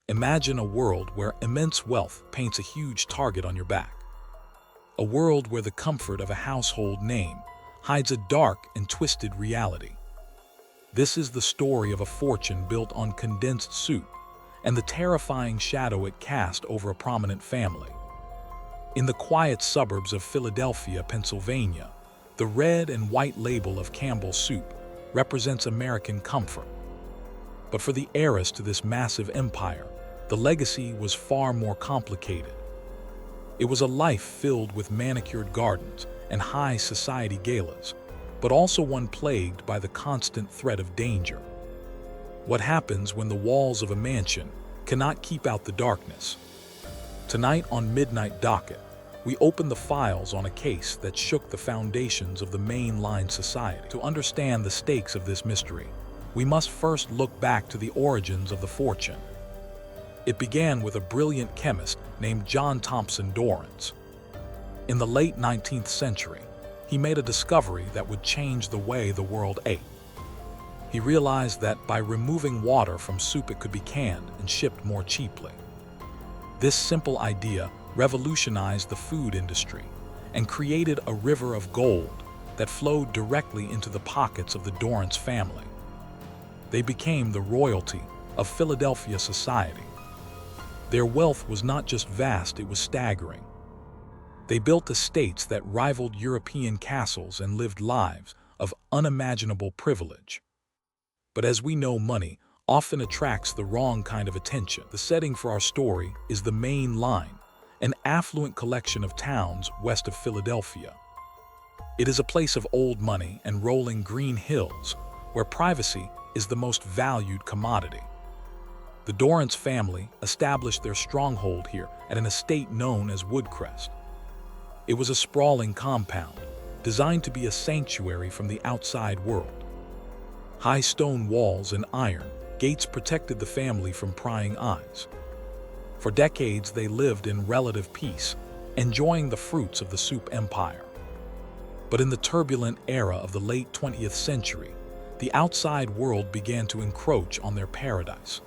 Imagine a world where immense wealth paints a huge target on your back. A world where the comfort of a household name hides a dark and twisted reality. This is the story of a fortune built on condensed soup and the terrifying shadow it cast over a prominent family. In the quiet suburbs of Philadelphia, Pennsylvania, the red and white label of Campbell Soup represents American comfort. But for the heiress to this massive empire, the legacy was far more complicated. It was a life filled with manicured gardens and high society galas, but also one plagued by the constant threat of danger. What happens when the walls of a mansion cannot keep out the darkness? Tonight on Midnight Docket, we open the files on a case that shook the foundations of the mainline society. To understand the stakes of this mystery, we must first look back to the origins of the fortune. It began with a brilliant chemist named John Thompson Dorrance. In the late 19th century, he made a discovery that would change the way the world ate. He realized that by removing water from soup it could be canned and shipped more cheaply. This simple idea revolutionized the food industry and created a river of gold that flowed directly into the pockets of the Dorrance family. They became the royalty of Philadelphia society. Their wealth was not just vast, it was staggering. They built estates that rivaled European castles and lived lives of unimaginable privilege. But as we know, money often attracts the wrong kind of attention. The setting for our story is the main line, an affluent collection of towns west of Philadelphia. It is a place of old money and rolling green hills, where privacy is the most valued commodity. The Dorrance family established their stronghold here at an estate known as Woodcrest. It was a sprawling compound, designed to be a sanctuary from the outside world. High stone walls and iron gates protected the family from prying eyes. For decades, they lived in relative peace, enjoying the fruits of the soup empire. But in the turbulent era of the late 20th century, the outside world began to encroach on their paradise.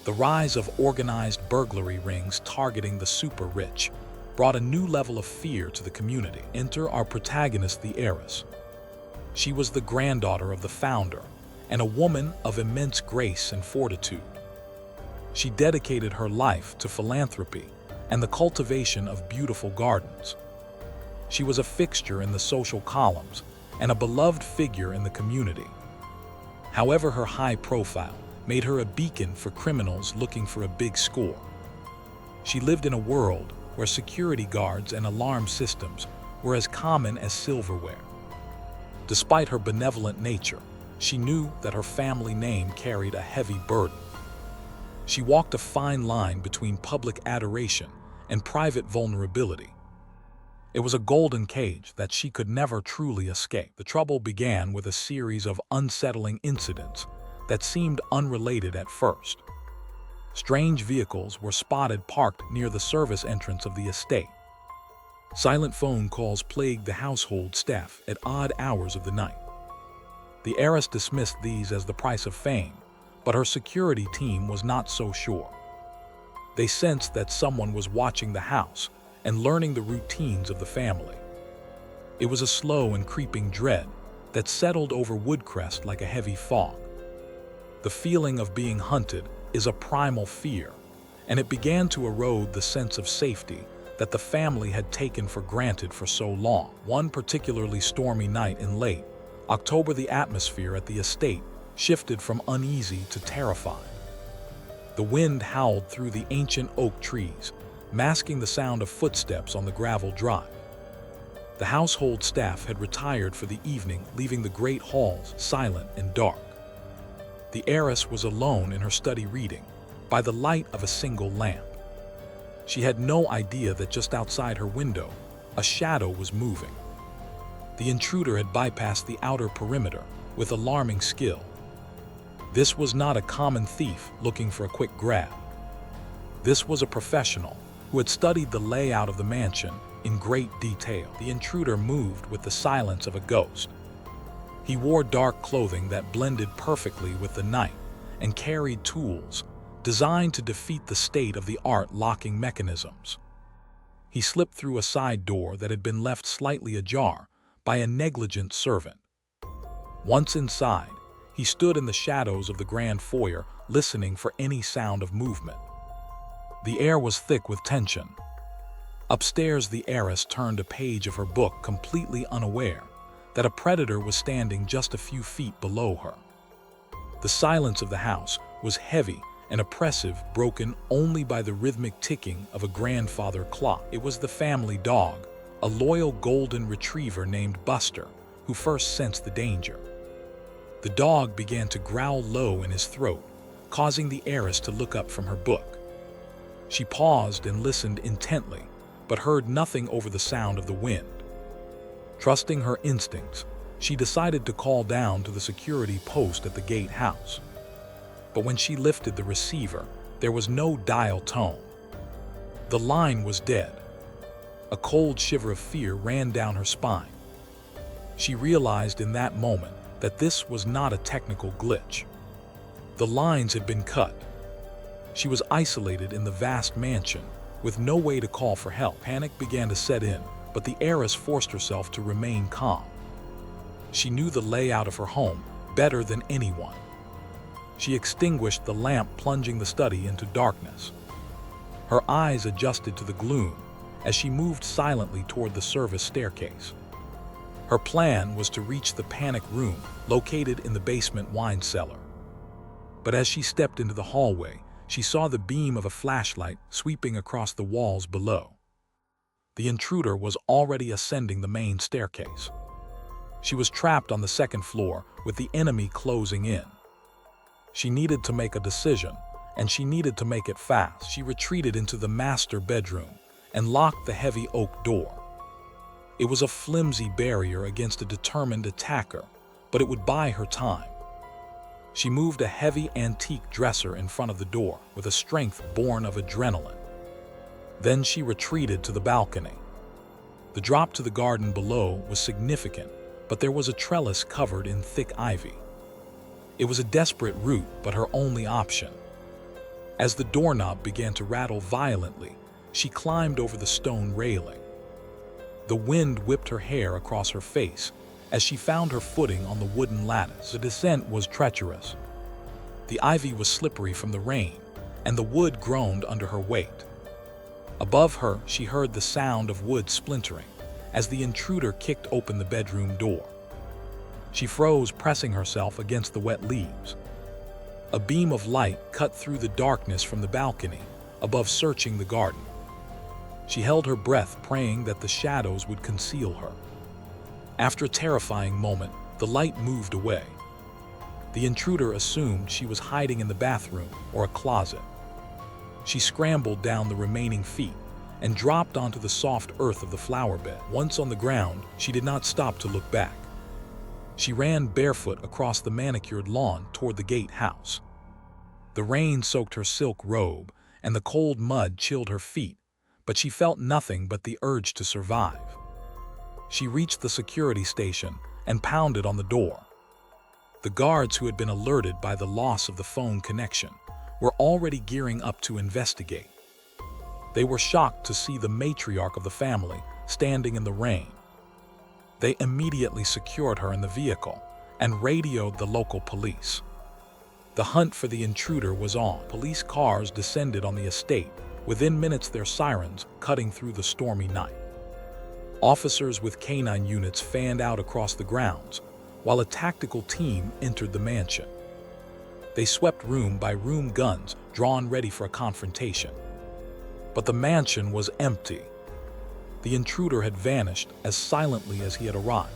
The rise of organized burglary rings targeting the super-rich brought a new level of fear to the community. Enter our protagonist, the heiress. She was the granddaughter of the founder and a woman of immense grace and fortitude. She dedicated her life to philanthropy and the cultivation of beautiful gardens. She was a fixture in the social columns and a beloved figure in the community. However, her high profile made her a beacon for criminals looking for a big score. She lived in a world where security guards and alarm systems were as common as silverware. Despite her benevolent nature, she knew that her family name carried a heavy burden. She walked a fine line between public adoration and private vulnerability. It was a golden cage that she could never truly escape. The trouble began with a series of unsettling incidents that seemed unrelated at first. Strange vehicles were spotted parked near the service entrance of the estate. Silent phone calls plagued the household staff at odd hours of the night. The heiress dismissed these as the price of fame, but her security team was not so sure. They sensed that someone was watching the house and learning the routines of the family. It was a slow and creeping dread that settled over Woodcrest like a heavy fog. The feeling of being hunted is a primal fear, and it began to erode the sense of safety that the family had taken for granted for so long. One particularly stormy night in late October, the atmosphere at the estate shifted from uneasy to terrified. The wind howled through the ancient oak trees, masking the sound of footsteps on the gravel drive. The household staff had retired for the evening, leaving the great halls silent and dark. The heiress was alone in her study reading, by the light of a single lamp. She had no idea that just outside her window, a shadow was moving. The intruder had bypassed the outer perimeter with alarming skill. This was not a common thief looking for a quick grab. This was a professional who had studied the layout of the mansion in great detail. The intruder moved with the silence of a ghost. He wore dark clothing that blended perfectly with the night and carried tools designed to defeat the state-of-the-art locking mechanisms. He slipped through a side door that had been left slightly ajar by a negligent servant. Once inside, he stood in the shadows of the grand foyer, listening for any sound of movement. The air was thick with tension. Upstairs, the heiress turned a page of her book, completely unaware that a predator was standing just a few feet below her. The silence of the house was heavy and oppressive, broken only by the rhythmic ticking of a grandfather clock. It was the family dog, a loyal golden retriever named Buster, who first sensed the danger. The dog began to growl low in his throat, causing the heiress to look up from her book. She paused and listened intently, but heard nothing over the sound of the wind. Trusting her instincts, she decided to call down to the security post at the gatehouse. But when she lifted the receiver, there was no dial tone. The line was dead. A cold shiver of fear ran down her spine. She realized in that moment that this was not a technical glitch. The lines had been cut. She was isolated in the vast mansion, with no way to call for help. Panic began to set in, but the heiress forced herself to remain calm. She knew the layout of her home better than anyone. She extinguished the lamp, plunging the study into darkness. Her eyes adjusted to the gloom as she moved silently toward the service staircase. Her plan was to reach the panic room located in the basement wine cellar. But as she stepped into the hallway, she saw the beam of a flashlight sweeping across the walls below. The intruder was already ascending the main staircase. She was trapped on the second floor, with the enemy closing in. She needed to make a decision, and she needed to make it fast. She retreated into the master bedroom and locked the heavy oak door. It was a flimsy barrier against a determined attacker, but it would buy her time. She moved a heavy antique dresser in front of the door with a strength born of adrenaline. Then she retreated to the balcony. The drop to the garden below was significant, but there was a trellis covered in thick ivy. It was a desperate route, but her only option. As the doorknob began to rattle violently, she climbed over the stone railing. The wind whipped her hair across her face as she found her footing on the wooden lattice. The descent was treacherous. The ivy was slippery from the rain, and the wood groaned under her weight. Above her, she heard the sound of wood splintering as the intruder kicked open the bedroom door. She froze, pressing herself against the wet leaves. A beam of light cut through the darkness from the balcony above, searching the garden. She held her breath, praying that the shadows would conceal her. After a terrifying moment, the light moved away. The intruder assumed she was hiding in the bathroom or a closet. She scrambled down the remaining feet and dropped onto the soft earth of the flower bed. Once on the ground, she did not stop to look back. She ran barefoot across the manicured lawn toward the gatehouse. The rain soaked her silk robe, and the cold mud chilled her feet, but she felt nothing but the urge to survive. She reached the security station and pounded on the door. The guards, who had been alerted by the loss of the phone connection, were already gearing up to investigate. They were shocked to see the matriarch of the family standing in the rain. They immediately secured her in the vehicle and radioed the local police. The hunt for the intruder was on. Police cars descended on the estate, within minutes their sirens cutting through the stormy night. Officers with canine units fanned out across the grounds, while a tactical team entered the mansion. They swept room by room, guns drawn ready for a confrontation. But the mansion was empty. The intruder had vanished as silently as he had arrived.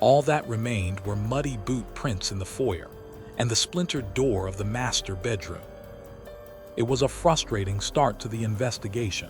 All that remained were muddy boot prints in the foyer and the splintered door of the master bedroom. It was a frustrating start to the investigation.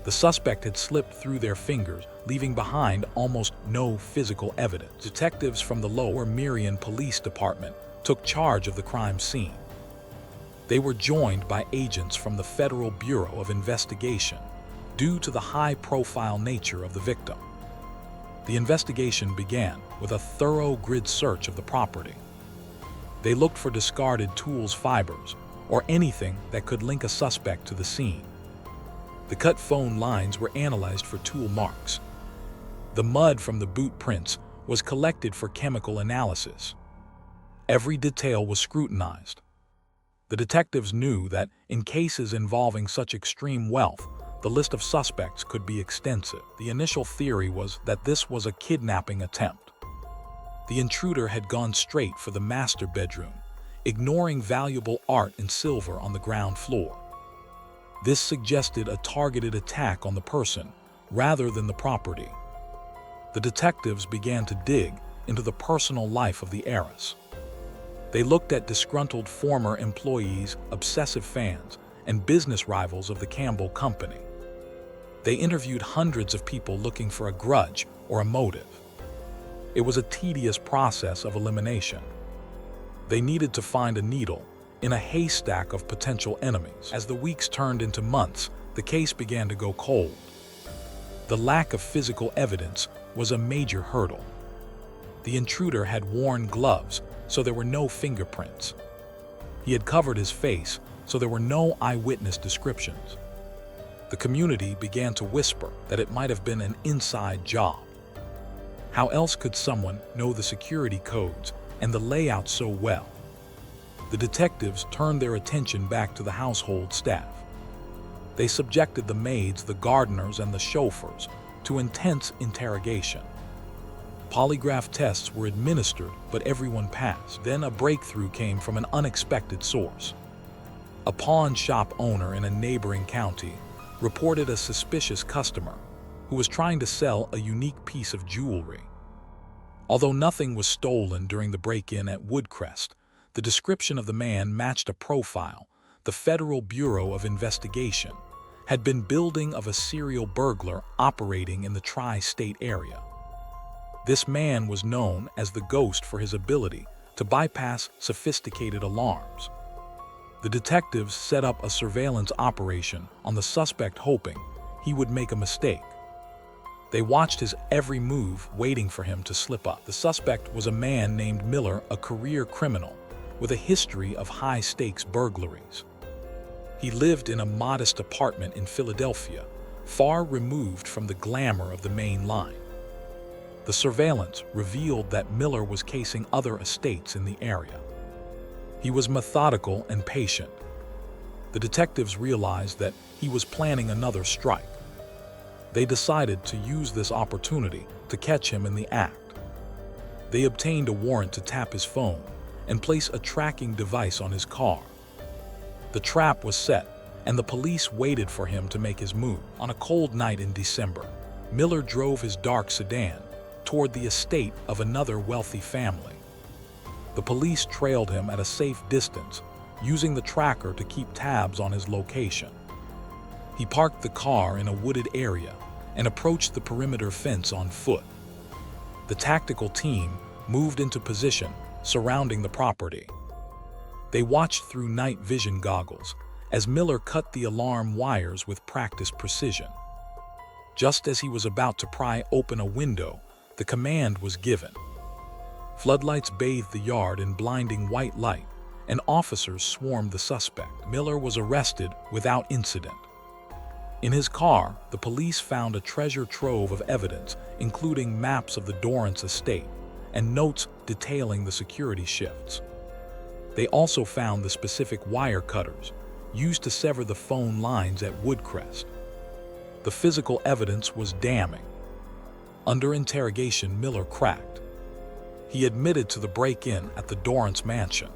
The suspect had slipped through their fingers, leaving behind almost no physical evidence. Detectives from the Lower Merion Police Department took charge of the crime scene. They were joined by agents from the Federal Bureau of Investigation, due to the high-profile nature of the victim. The investigation began with a thorough grid search of the property. They looked for discarded tools, fibers, or anything that could link a suspect to the scene. The cut phone lines were analyzed for tool marks. The mud from the boot prints was collected for chemical analysis. Every detail was scrutinized. The detectives knew that in cases involving such extreme wealth, the list of suspects could be extensive. The initial theory was that this was a kidnapping attempt. The intruder had gone straight for the master bedroom, ignoring valuable art and silver on the ground floor. This suggested a targeted attack on the person rather than the property. The detectives began to dig into the personal life of the heiress. They looked at disgruntled former employees, obsessive fans, and business rivals of the Campbell Company. They interviewed hundreds of people looking for a grudge or a motive. It was a tedious process of elimination. They needed to find a needle in a haystack of potential enemies. As the weeks turned into months, the case began to go cold. The lack of physical evidence was a major hurdle. The intruder had worn gloves, so there were no fingerprints. He had covered his face, so there were no eyewitness descriptions. The community began to whisper that it might have been an inside job. How else could someone know the security codes and the layout so well? The detectives turned their attention back to the household staff. They subjected the maids, the gardeners, and the chauffeurs to intense interrogation. Polygraph tests were administered, but everyone passed. Then a breakthrough came from an unexpected source. A pawn shop owner in a neighboring county reported a suspicious customer who was trying to sell a unique piece of jewelry. Although nothing was stolen during the break-in at Woodcrest, the description of the man matched a profile the Federal Bureau of Investigation had been building of a serial burglar operating in the tri-state area. This man was known as the Ghost for his ability to bypass sophisticated alarms. The detectives set up a surveillance operation on the suspect, hoping he would make a mistake. They watched his every move, waiting for him to slip up. The suspect was a man named Miller, a career criminal with a history of high-stakes burglaries. He lived in a modest apartment in Philadelphia, far removed from the glamour of the main line. The surveillance revealed that Miller was casing other estates in the area. He was methodical and patient. The detectives realized that he was planning another strike. They decided to use this opportunity to catch him in the act. They obtained a warrant to tap his phone and place a tracking device on his car. The trap was set, and the police waited for him to make his move. On a cold night in December, Miller drove his dark sedan toward the estate of another wealthy family. The police trailed him at a safe distance, using the tracker to keep tabs on his location. He parked the car in a wooded area and approached the perimeter fence on foot. The tactical team moved into position, surrounding the property. They watched through night vision goggles as Miller cut the alarm wires with practiced precision. Just as he was about to pry open a window, the command was given. Floodlights bathed the yard in blinding white light, and officers swarmed the suspect. Miller was arrested without incident. In his car, the police found a treasure trove of evidence, including maps of the Dorrance estate and notes detailing the security shifts. They also found the specific wire cutters used to sever the phone lines at Woodcrest. The physical evidence was damning. Under interrogation, Miller cracked. He admitted to the break-in at the Dorrance mansion.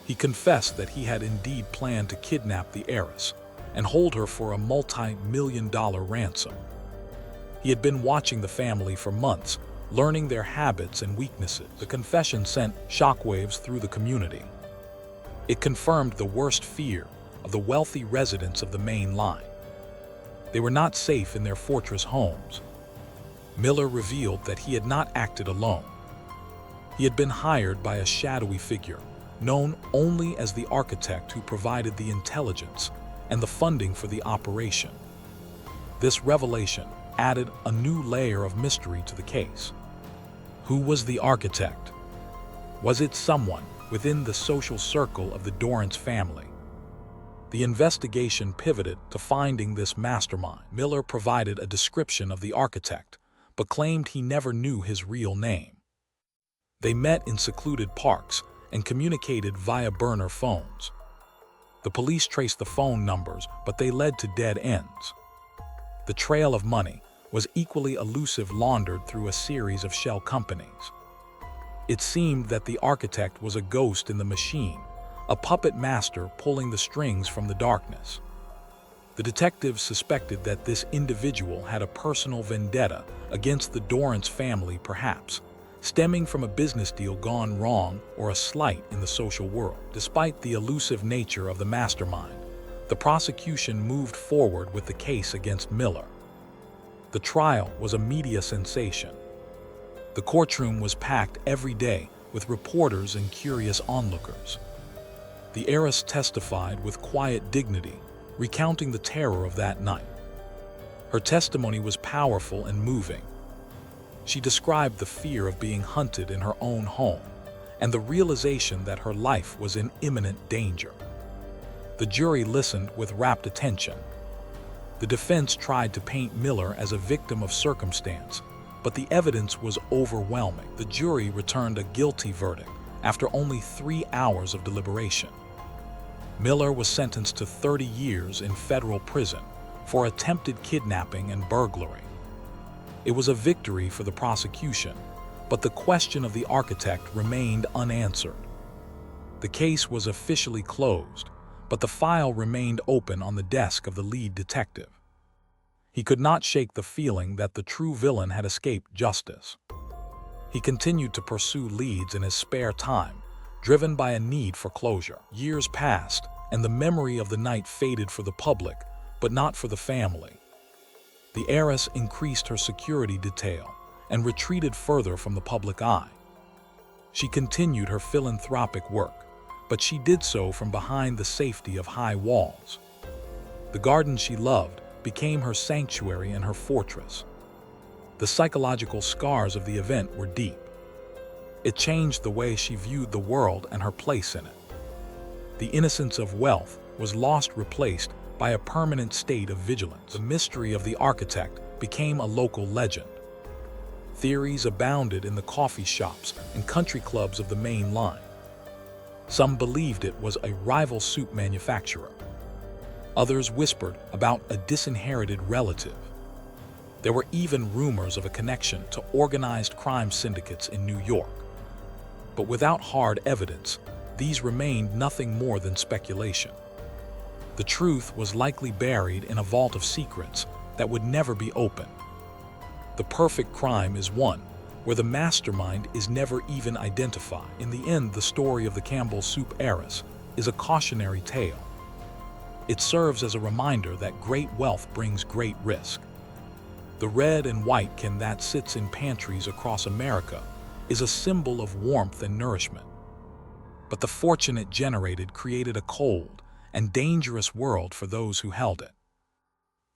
He confessed that he had indeed planned to kidnap the heiress and hold her for a multi-million-dollar ransom. He had been watching the family for months, learning their habits and weaknesses. The confession sent shockwaves through the community. It confirmed the worst fear of the wealthy residents of the main line. They were not safe in their fortress homes. Miller revealed that he had not acted alone. He had been hired by a shadowy figure, known only as the architect, who provided the intelligence and the funding for the operation. This revelation added a new layer of mystery to the case. Who was the architect? Was it someone within the social circle of the Dorrance family, The investigation pivoted to finding this mastermind. Miller provided a description of the architect, but claimed he never knew his real name. They met in secluded parks and communicated via burner phones. The police traced the phone numbers, but they led to dead ends. The trail of money was equally elusive, laundered through a series of shell companies. It seemed that the architect was a ghost in the machine, a puppet master pulling the strings from the darkness. The detectives suspected that this individual had a personal vendetta against the Dorrance family, perhaps stemming from a business deal gone wrong or a slight in the social world. Despite the elusive nature of the mastermind, the prosecution moved forward with the case against Miller. The trial was a media sensation. The courtroom was packed every day with reporters and curious onlookers. The heiress testified with quiet dignity, recounting the terror of that night. Her testimony was powerful and moving. She described the fear of being hunted in her own home and the realization that her life was in imminent danger. The jury listened with rapt attention. The defense tried to paint Miller as a victim of circumstance, but the evidence was overwhelming. The jury returned a guilty verdict after only 3 hours of deliberation. Miller was sentenced to 30 years in federal prison for attempted kidnapping and burglary. It was a victory for the prosecution, but the question of the architect remained unanswered. The case was officially closed, but the file remained open on the desk of the lead detective. He could not shake the feeling that the true villain had escaped justice. He continued to pursue leads in his spare time, driven by a need for closure. Years passed, and the memory of the night faded for the public, but not for the family. The heiress increased her security detail and retreated further from the public eye. She continued her philanthropic work, but she did so from behind the safety of high walls. The garden she loved became her sanctuary and her fortress. The psychological scars of the event were deep. It changed the way she viewed the world and her place in it. The innocence of wealth was lost, replaced by a permanent state of vigilance. The mystery of the architect became a local legend. Theories abounded in the coffee shops and country clubs of the main line. Some believed it was a rival soup manufacturer. Others whispered about a disinherited relative. There were even rumors of a connection to organized crime syndicates in New York. But without hard evidence, these remained nothing more than speculation. The truth was likely buried in a vault of secrets that would never be opened. The perfect crime is one where the mastermind is never even identified. In the end, the story of the Campbell Soup heiress is a cautionary tale. It serves as a reminder that great wealth brings great risk. The red and white can that sits in pantries across America is a symbol of warmth and nourishment. But the fortune it generated created a cold and dangerous world for those who held it.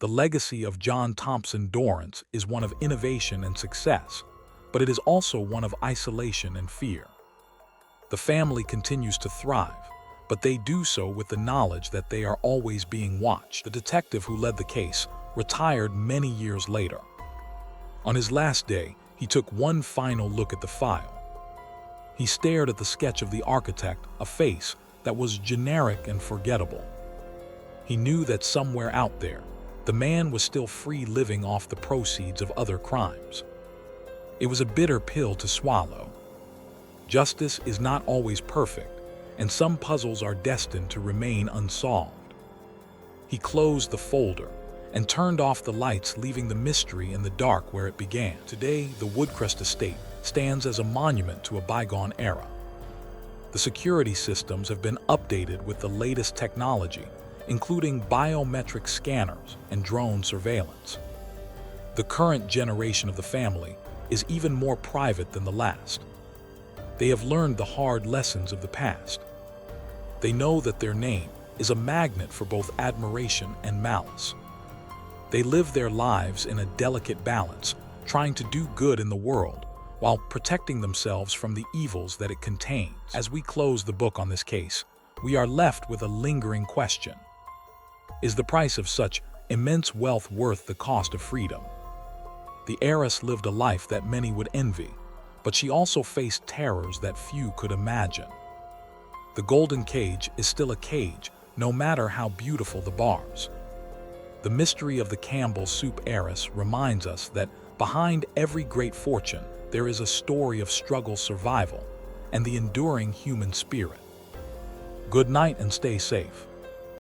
The legacy of John Thompson Dorrance is one of innovation and success, but it is also one of isolation and fear. The family continues to thrive, but they do so with the knowledge that they are always being watched. The detective who led the case retired many years later. On his last day, he took one final look at the file. He stared at the sketch of the architect, a face that was generic and forgettable. He knew that somewhere out there, the man was still free, living off the proceeds of other crimes. It was a bitter pill to swallow. Justice is not always perfect, and some puzzles are destined to remain unsolved. He closed the folder and turned off the lights, leaving the mystery in the dark where it began. Today, the Woodcrest estate stands as a monument to a bygone era. The security systems have been updated with the latest technology, including biometric scanners and drone surveillance. The current generation of the family is even more private than the last. They have learned the hard lessons of the past. They know that their name is a magnet for both admiration and malice. They live their lives in a delicate balance, trying to do good in the world while protecting themselves from the evils that it contains. As we close the book on this case, we are left with a lingering question. Is the price of such immense wealth worth the cost of freedom? The heiress lived a life that many would envy, but she also faced terrors that few could imagine. The golden cage is still a cage, no matter how beautiful the bars. The mystery of the Campbell Soup heiress reminds us that behind every great fortune, there is a story of struggle, survival, and the enduring human spirit. Good night and stay safe.